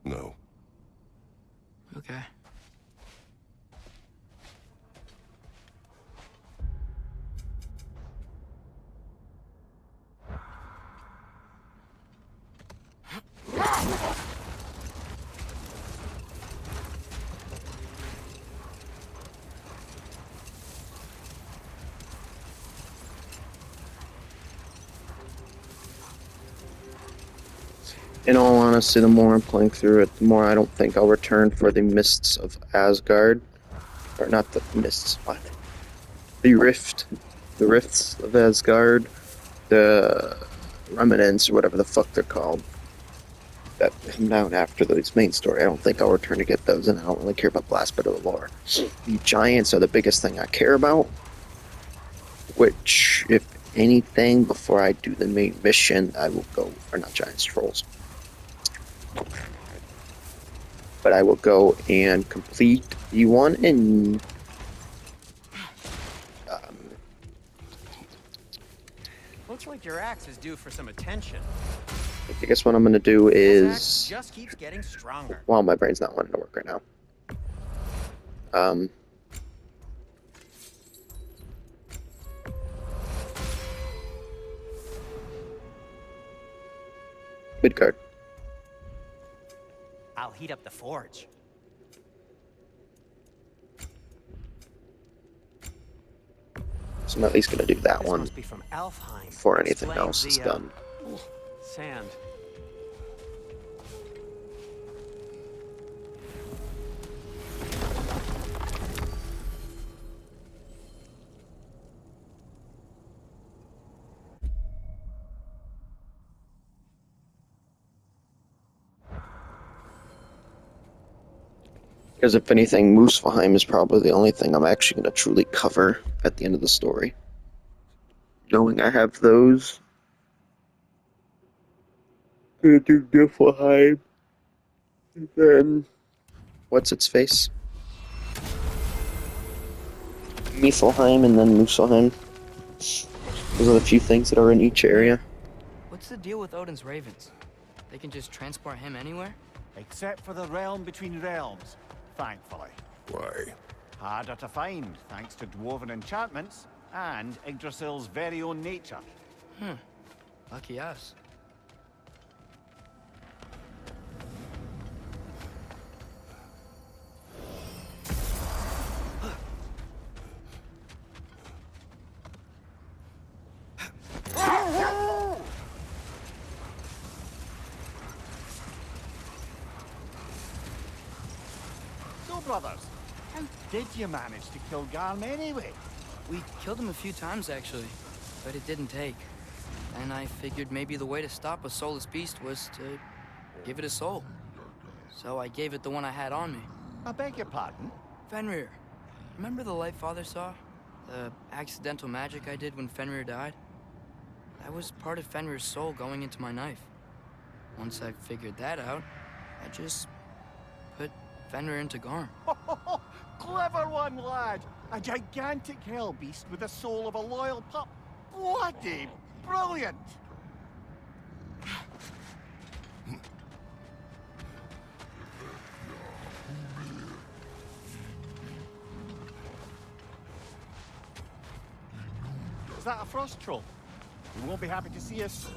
No. Okay. In all honesty, the more I'm playing through it, the more I don't think I'll return for the Mists of Asgard. Or not the Mists, what? The Rift. The Rifts of Asgard. The Remnants, or whatever the fuck they're called. That come down after those main story. I don't think I'll return to get those, and I don't really care about the last bit of the lore. The Giants are the biggest thing I care about. Which, if anything, before I do the main mission, I will go, or not Giants, Trolls. But I will go and complete the one and Looks like your axe is due for some attention. I guess what I'm gonna do This axe is, just keeps getting stronger. well, my brain's not wanting to work right now. Midgard. I'll heat up the forge. So I'm at least gonna do that This one must be from Alfheim. before anything Explains else is the, done. Sand. Because if anything, Muspelheim is probably the only thing I'm actually gonna truly cover at the end of the story. Knowing I have those. Gonna do Niflheim. And then what's its face? Niflheim and then Muspelheim. Those are the few things that are in each area. What's the deal with Odin's ravens? They can just transport him anywhere? Except for the realm between realms, thankfully. Why? Harder to find, thanks to dwarven enchantments and Yggdrasil's very own nature. Lucky us. So, brothers, how did you manage to kill Garm anyway? We killed him a few times, actually, but it didn't take. And I figured maybe the way to stop a soulless beast was to give it a soul. So I gave it the one I had on me. I beg your pardon? Fenrir. Remember the light Father saw? The accidental magic I did when Fenrir died? That was part of Fenrir's soul going into my knife. Once I figured that out, I just put Fenrir into Garm. Clever one, lad! A gigantic hell beast with the soul of a loyal pup. Bloody brilliant! Is that a frost troll? You won't be happy to see us.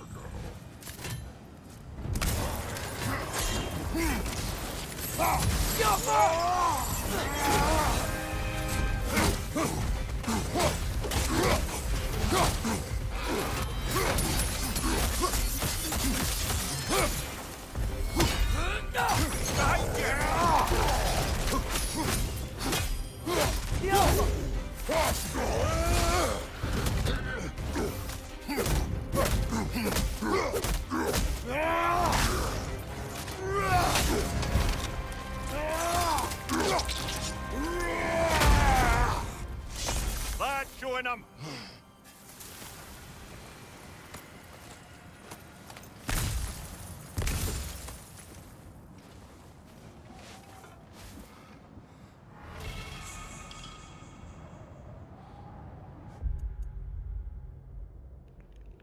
That's showing them.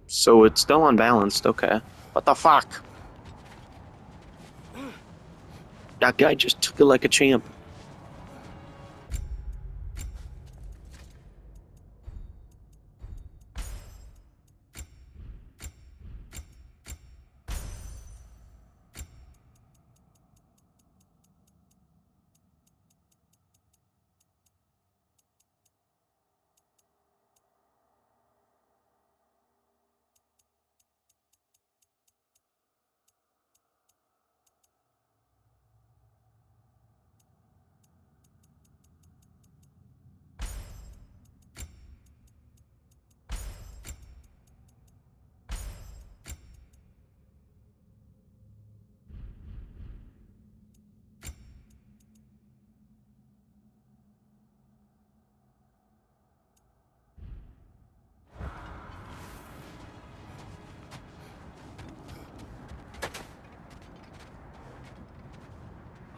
So it's still unbalanced, okay. What the fuck? That guy just took it like a champ.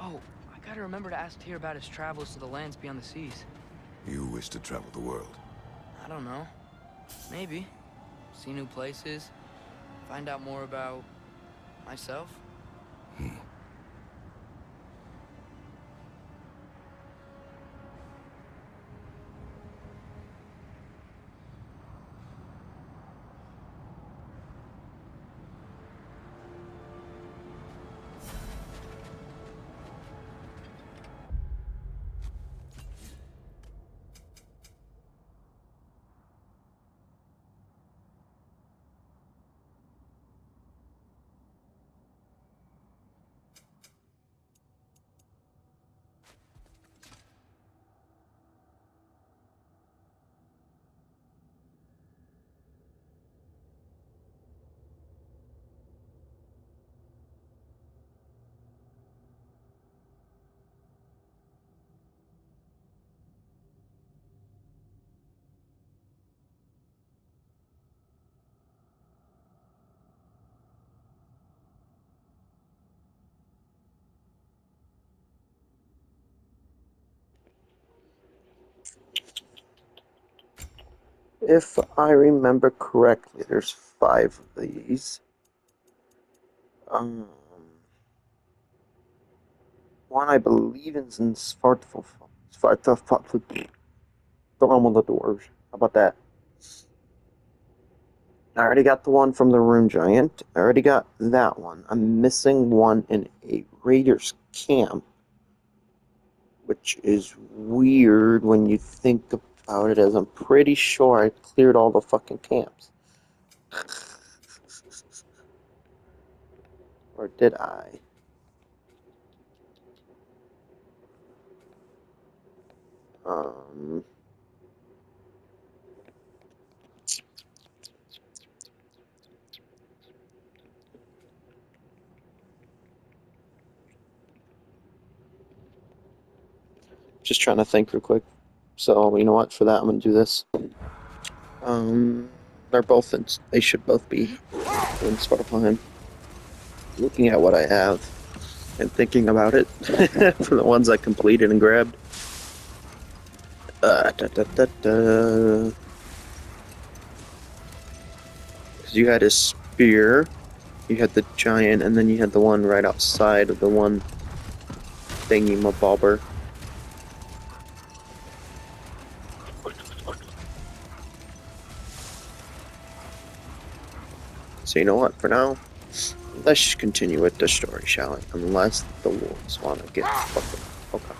Oh, I gotta remember to ask Tyr about his travels to the lands beyond the seas. You wish to travel the world? I don't know. Maybe. See new places. Find out more about myself. If I remember correctly, there's 5 of these. One I believe is in Svartalfell. The one with the dwarves. How about that? I already got the one from the Rune Giant. I already got that one. I'm missing one in a Raiders camp, which is weird when you think about it, as I'm pretty sure I cleared all the fucking camps. Or did I? Um... Just trying to think real quick. So, you know what? For that, I'm going to do this. They're both in... They should both be in Svartalfheim. Looking at what I have and thinking about it for the ones I completed and grabbed. Because you had a spear, you had the giant, and then you had the one right outside of the one thingy-mabobber. So you know what? For now, let's just continue with the story, shall we? Unless the wolves want to get fucking... Okay.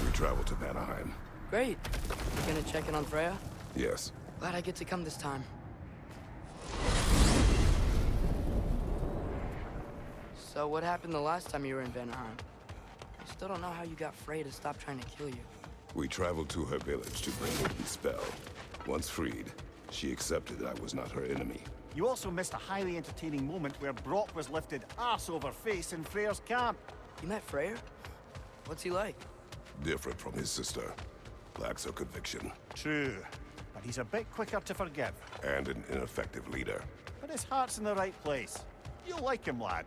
We travel to Vanaheim. Great. You gonna check in on Freya? Yes. Glad I get to come this time. So what happened the last time you were in Vanaheim? I still don't know how you got Freya to stop trying to kill you. We traveled to her village to bring Odin's spell. Once freed, she accepted that I was not her enemy. You also missed a highly entertaining moment where Brock was lifted arse over face in Freyr's camp. You met Freyr? What's he like? Different from his sister. Lacks a conviction. True, but he's a bit quicker to forgive. And an ineffective leader. But his heart's in the right place. You'll like him, lad.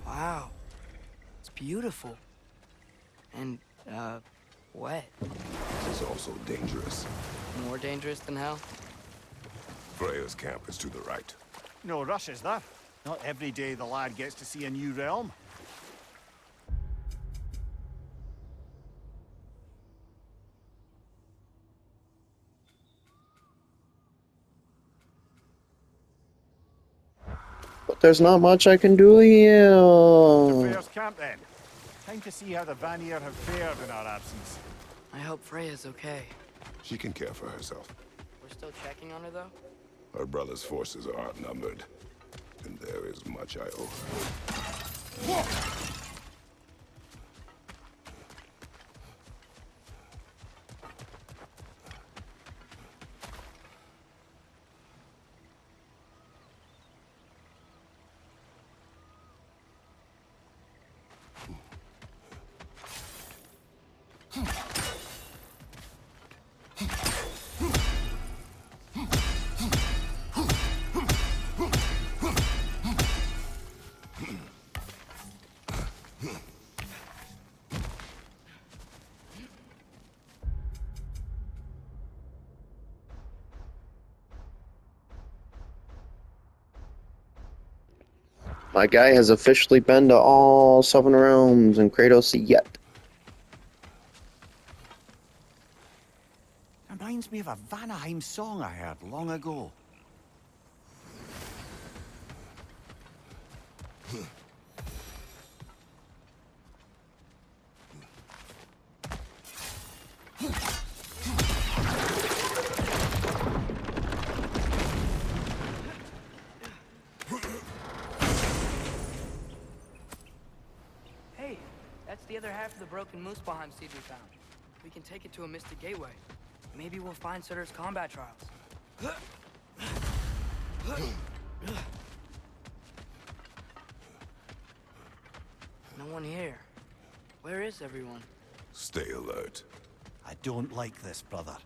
Wow. It's beautiful. And, wet. This is also dangerous. More dangerous than hell? Freya's camp is to the right. No rush, is there? Not every day the lad gets to see a new realm. But there's not much I can do here. Freya's camp, then. Time to see how the Vanir have fared in our absence. I hope Freya's okay. She can care for herself. We're still checking on her, though? Her brother's forces are outnumbered. And there is much I owe her. My guy has officially been to all 7 realms, and Kratos yet. Reminds me of a Vanaheim song I heard long ago. Hey, that's the other half of the broken Muspelheim seed we found. We can take it to a Mystic Gateway. Maybe we'll find Surtur's combat trials. No one here. Where is everyone? Stay alert. I don't like this, brother.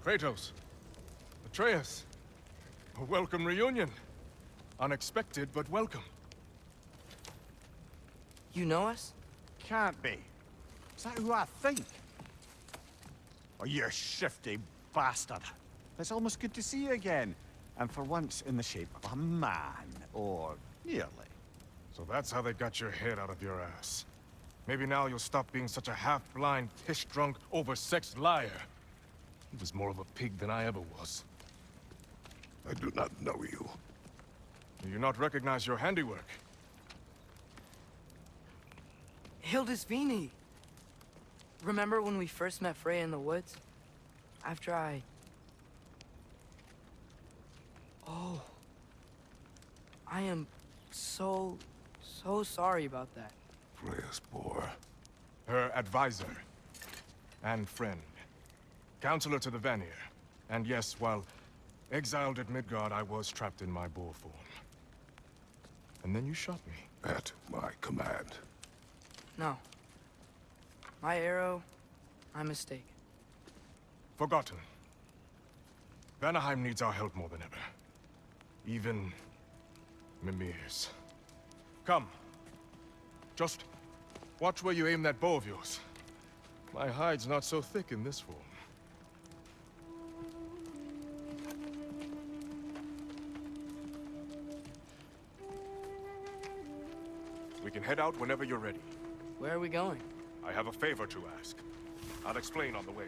Kratos. Atreus. A welcome reunion. Unexpected, but welcome. You know us? Can't be. Is that who I think? Oh, you shifty bastard. It's almost good to see you again. And for once in the shape of a man, or nearly. So that's how they got your head out of your ass. Maybe now you'll stop being such a half-blind, piss-drunk, oversexed liar. He was more of a pig than I ever was. I do not know you. Do you not recognize your handiwork? Hildisvini! Remember when we first met Freya in the woods? After I... Oh. I am so sorry about that. Freya's poor. Her advisor. And friend. Counselor to the Vanir. And yes, while exiled at Midgard, I was trapped in my boar form. And then you shot me. At my command. No. My arrow, my mistake. Forgotten. Vanaheim needs our help more than ever. Even Mimir's. Come. Just watch where you aim that bow of yours. My hide's not so thick in this form. We can head out whenever you're ready. Where are we going? I have a favor to ask. I'll explain on the way.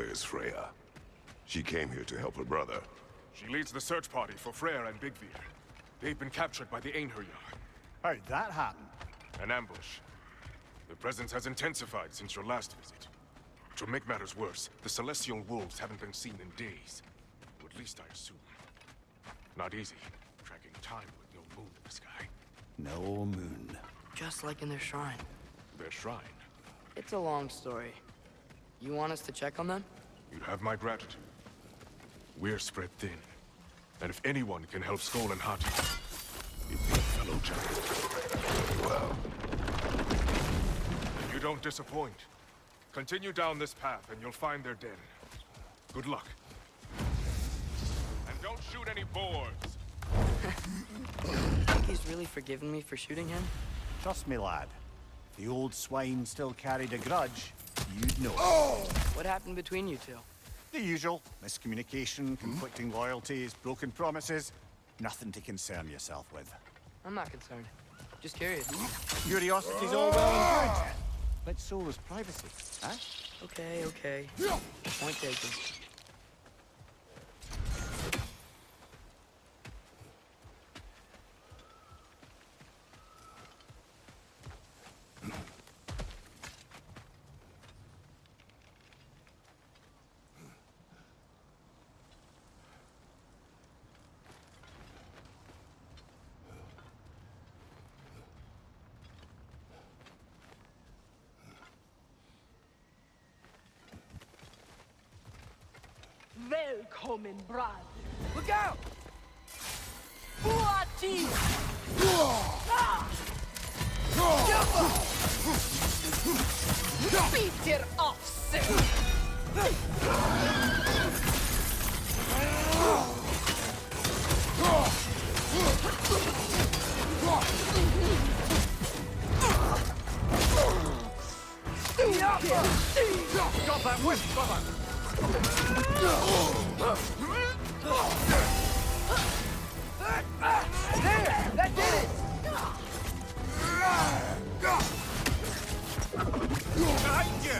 is Freya? She came here to help her brother. She leads the search party for Freyr and Bigvir. They've been captured by the Einherjar. How'd that happen? An ambush. The presence has intensified since your last visit. To make matters worse, the Celestial Wolves haven't been seen in days. Or at least I assume. Not easy, tracking time with no moon in the sky. No moon. Just like in their shrine. Their shrine. It's a long story. You want us to check on them? You have my gratitude. We're spread thin. And if anyone can help Sköll and Hati, it'd be a fellow giant. Well, You don't disappoint. Continue down this path and you'll find their den. Good luck. And don't shoot any boars. Think he's really forgiven me for shooting him? Trust me, lad. If the old swine still carried a grudge, you'd know. What happened between you two? The usual. Miscommunication, conflicting loyalties, broken promises. Nothing to concern yourself with. I'm not concerned. Just curious. Curiosity's all well and good. Let's Solo's privacy, huh? Okay, okay. Point taken. Välkommen, brad. Look out! Hati! Peter Offset! Got that whip, brother! There! That did it! Behind you!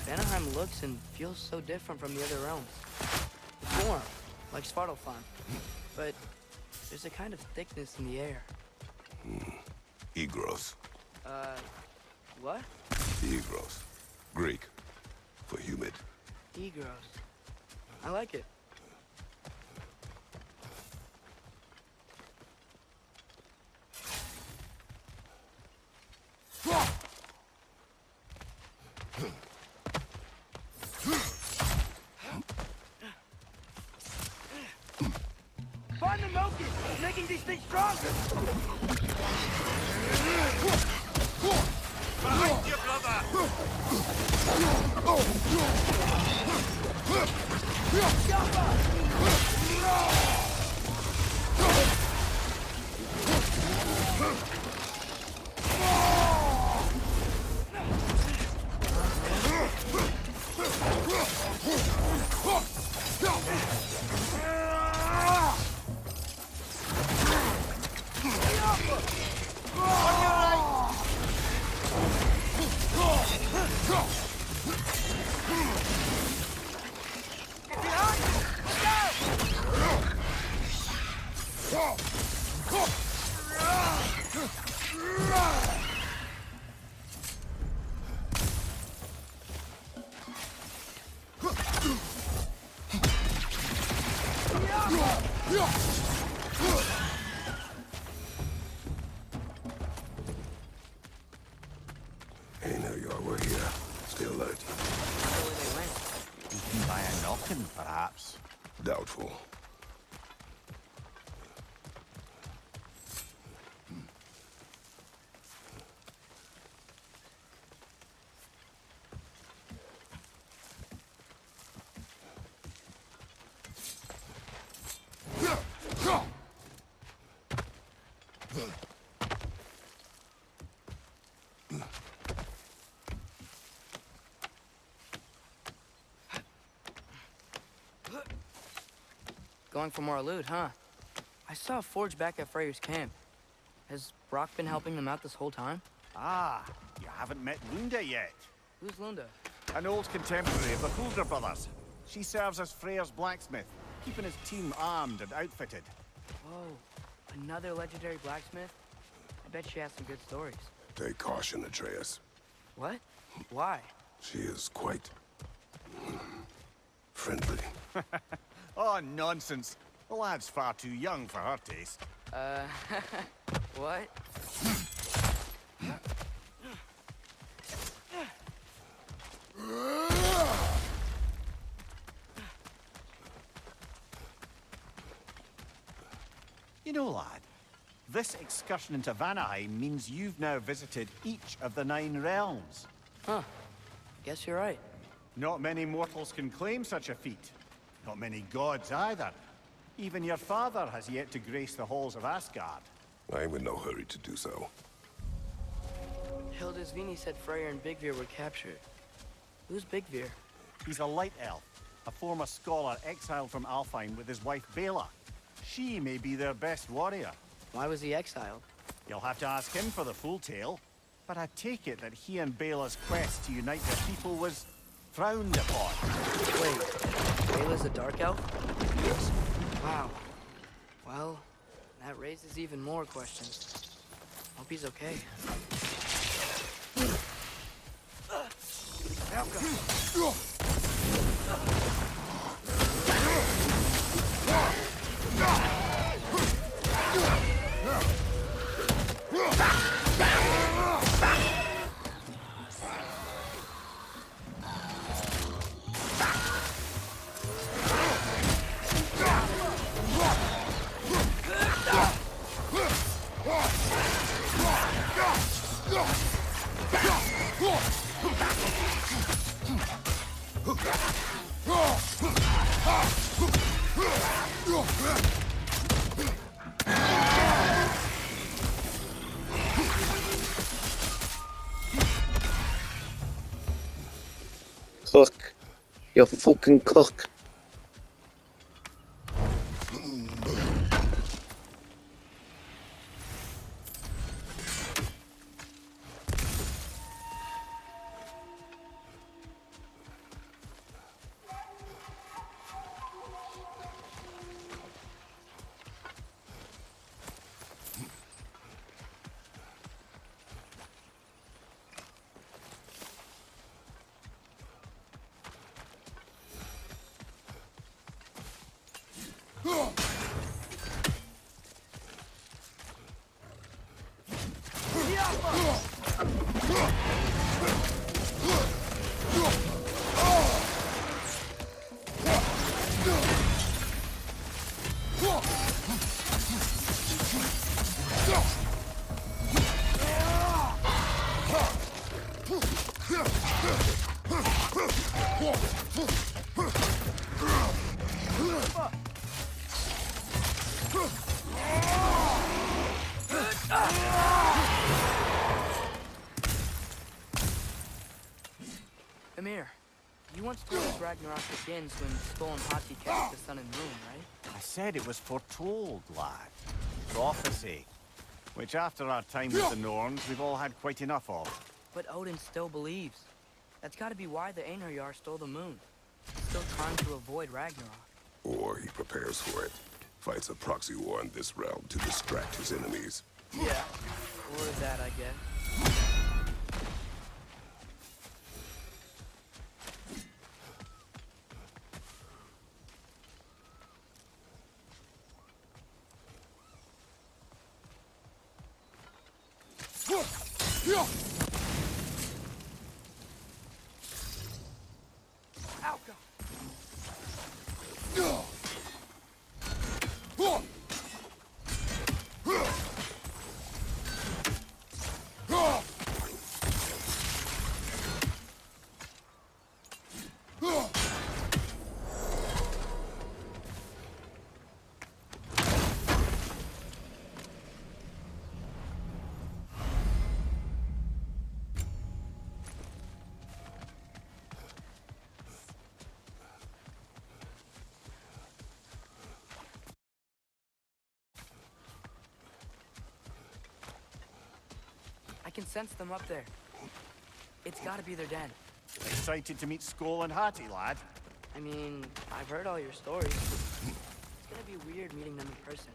Vanaheim looks and feels so different from the other realms. It's warm, like Svartalfheim, but there's a kind of thickness in the air. Egros. What? Egros. Greek. For humid. Egros. I like it. Find the Noki! Making these things stronger! Behind you, brother! Einherjar were here. Still lurking. Where they went. Eaten by a knocking, perhaps. Doubtful. going for more loot, huh? I saw a forge back at Freyr's camp. Has Brock been helping them out this whole time? Ah, you haven't met Lunda yet. Who's Lunda? An old contemporary of the Hulder brothers. She serves as Freyr's blacksmith, keeping his team armed and outfitted. Oh, another legendary blacksmith? I bet she has some good stories. Take caution, Atreus. What? Why? She is quite... friendly. Oh, nonsense. The lad's far too young for her taste. What? You know, lad, this excursion into Vanaheim means you've now visited each of the 9 realms. Huh. Guess you're right. Not many mortals can claim such a feat. Not many gods either. Even your father has yet to grace the halls of Asgard. I am in no hurry to do so. Hildisvini said Freyr and Bigvir were captured. Who's Bigvir? He's a light elf, a former scholar exiled from Alfheim with his wife Bela. She may be their best warrior. Why was he exiled? You'll have to ask him for the full tale, but I take it that he and Bela's quest to unite their people was frowned upon. Wait, Bela's a dark elf? Yes. Wow. Well, that raises even more questions. Hope he's okay. Cook. You fucking cook. Amir, you once told us Ragnarok begins when Sköll and Hati catch the sun and moon, right? I said it was foretold, lad. Prophecy. Which after our time with the Norns, we've all had quite enough of. But Odin still believes. That's gotta be why the Einherjar stole the moon. He's still trying to avoid Ragnarok. Or he prepares for it. Fights a proxy war in this realm to distract his enemies. Yeah. Or that, I guess. can sense them up there. It's gotta be their den. Excited to meet Sköll and Hati, lad? I mean, I've heard all your stories. It's gonna be weird meeting them in person.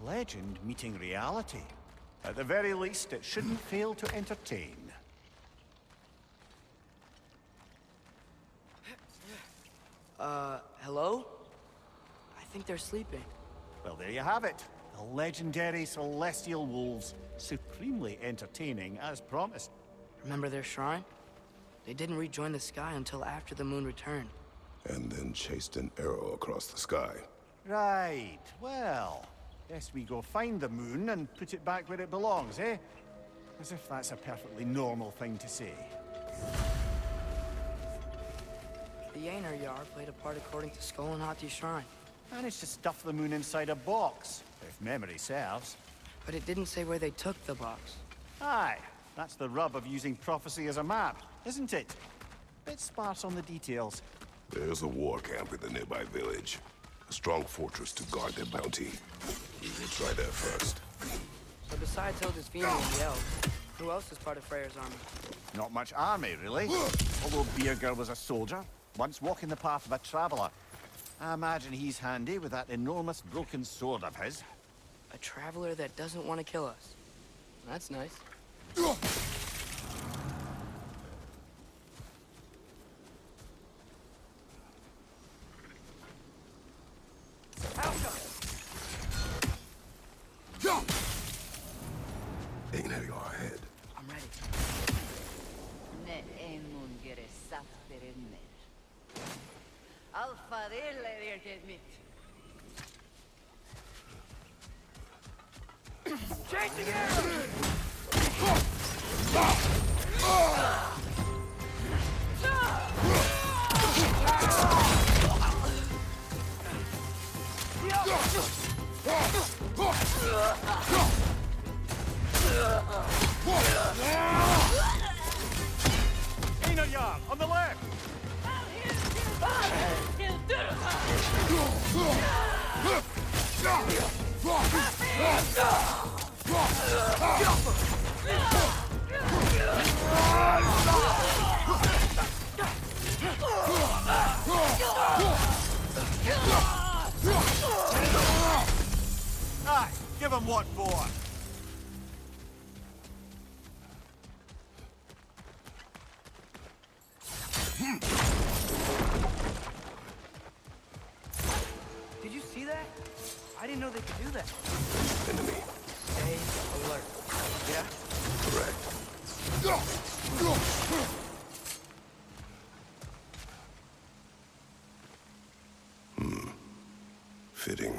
Legend meeting reality. At the very least, it shouldn't fail to entertain. Hello? I think they're sleeping. Well, there you have it. The legendary celestial wolves. Supremely entertaining, as promised. Remember their shrine? They didn't rejoin the sky until after the moon returned. And then chased an arrow across the sky. Right. Well, guess we go find the moon and put it back where it belongs, eh? As if that's a perfectly normal thing to say. The Aenar Yar played a part according to Sköll and Hati's shrine. Managed to stuff the moon inside a box, if memory serves. But it didn't say where they took the box. Aye, that's the rub of using prophecy as a map, isn't it? Bit sparse on the details. There's a war camp in the nearby village. A strong fortress to guard their bounty. We will try there first. So besides Hildisvini and the elves, who else is part of Freyr's army? Not much army, really. Although Birger was a soldier, once walking the path of a traveler. I imagine he's handy with that enormous broken sword of his. A traveler that doesn't want to kill us. That's nice. Aenar Yar ahead. I'm ready. Ne emun gere safterenner. Alfa dille virket mitt. Chasing arrows! Aenar Yar, on the left! Aye, give him what for. Did you see that? I didn't know they could do that. Enemy. Stay alert. Yeah? Correct. Fitting.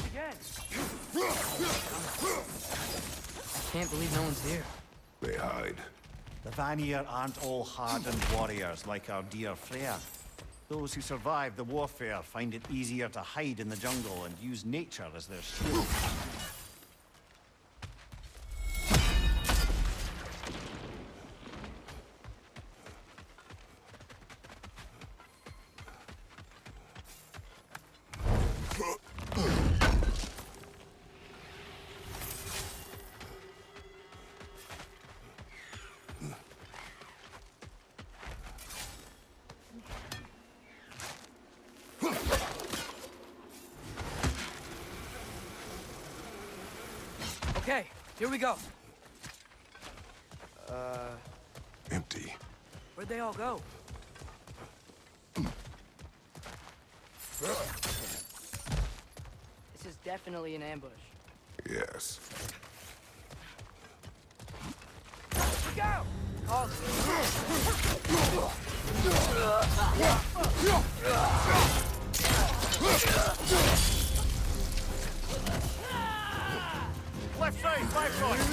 Again. I can't believe no one's here. They hide. The Vanir aren't all hardened warriors like our dear Freya. Those who survive the warfare find it easier to hide in the jungle and use nature as their shield. Okay, here we go. Empty. Where'd they all go? This is definitely an ambush. Yes. Look out! Oh, Left side, 5 points.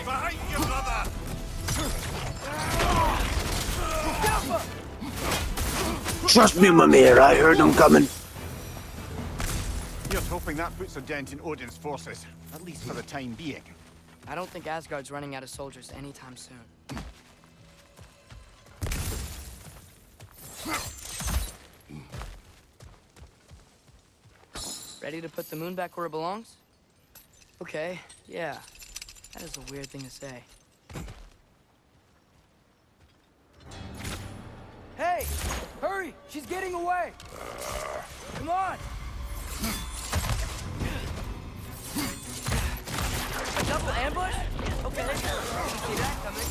Behind you, brother! Trust me, Mimir, I heard them coming. Here's hoping that puts a dent in Odin's forces, at least for the time being. I don't think Asgard's running out of soldiers anytime soon. Ready to put the moon back where it belongs? Okay, yeah. That is a weird thing to say. Hey! Hurry! She's getting away! Come on! A double ambush? Okay. Didn't see that coming.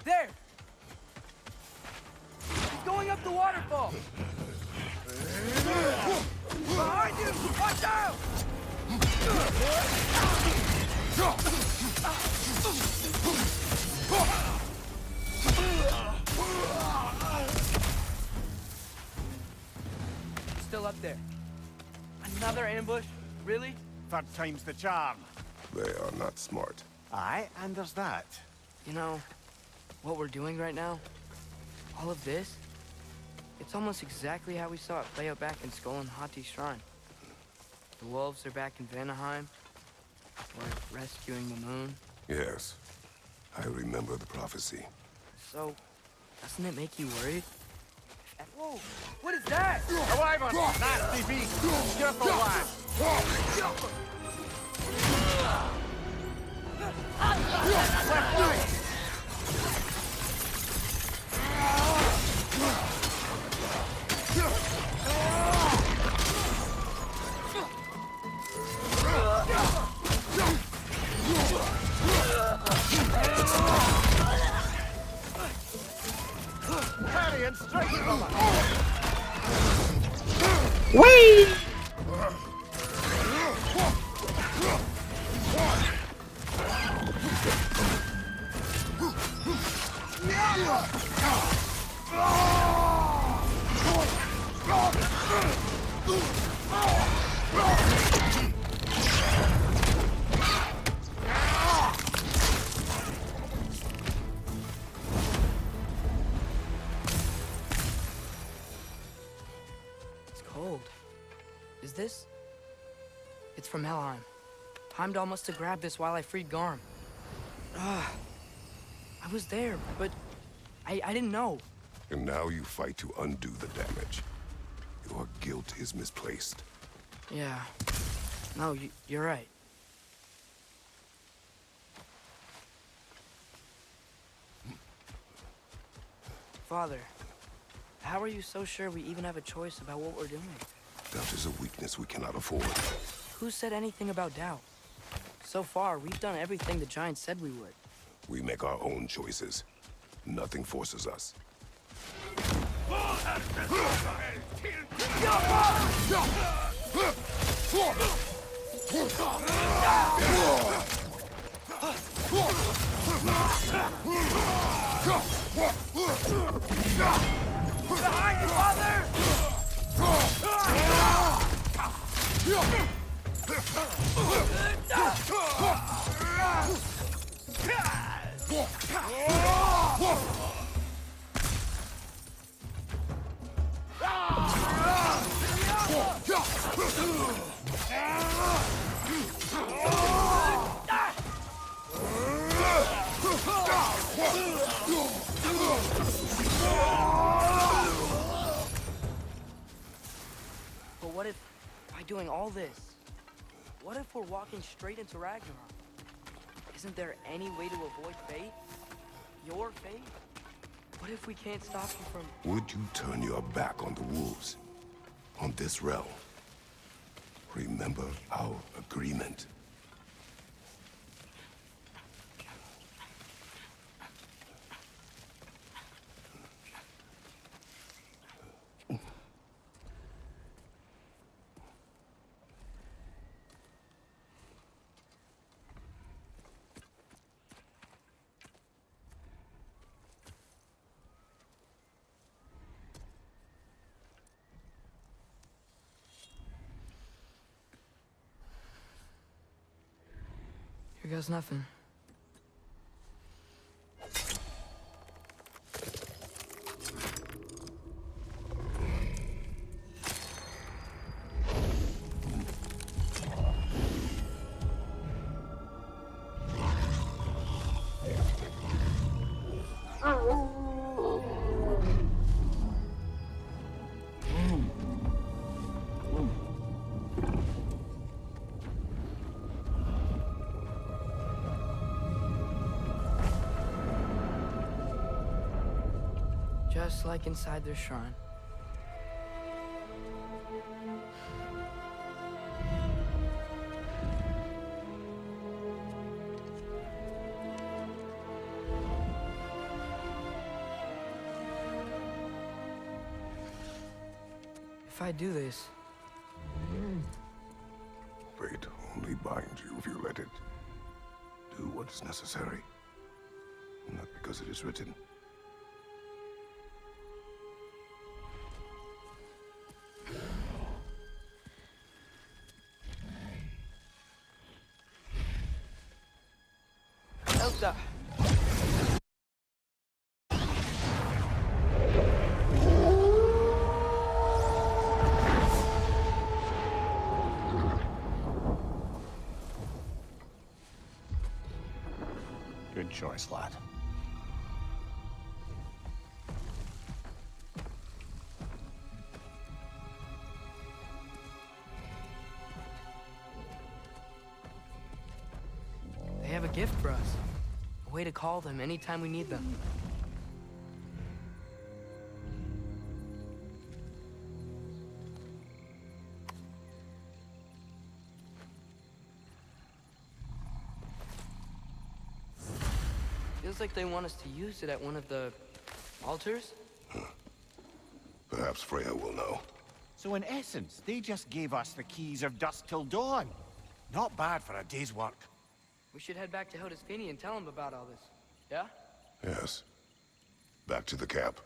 There! He's going up the waterfall! Behind you! Watch out! Still up there. Another ambush? Really? Third time's the charm. They are not smart. Aye, and there's that. You know, what we're doing right now, all of this, it's almost exactly how we saw it play out back in Sköll and Hati's shrine. The wolves are back in Vanaheim. We're rescuing the moon. Yes, I remember the prophecy. So, doesn't it make you worried? Whoa! What is that? Away, man! Nasty beast! Careful, lad! Left leg! Carrying straight from us! Whee! It's cold. Is this? It's from Helheim. Timed almost to grab this while I freed Garm. I was there, but I didn't know. And now you fight to undo the damage. Your guilt is misplaced. Yeah. No, you're right. Father, how are you so sure we even have a choice about what we're doing? Doubt is a weakness we cannot afford. Who said anything about doubt? So far, we've done everything the Giants said we would. We make our own choices. Nothing forces us. Behind you, Father! But what if, by doing all this, what if we're walking straight into Ragnarok? Isn't there any way to avoid fate? Your fate? What if we can't stop you from... Would you turn your back on the wolves? On this realm? Remember our agreement. Here goes nothing. Just like inside their shrine. If I do this, Fate only binds you if you let it. Do what is necessary. Not because it is written. Elsa! Good choice, lad. They have a gift for us. A way to call them anytime we need them. Feels like they want us to use it at one of the altars. Perhaps Freya will know. So in essence, they just gave us the keys of dusk till dawn. Not bad for a day's work. We should head back to Hildisvini and tell him about all this. Yeah? Yes. Back to the camp.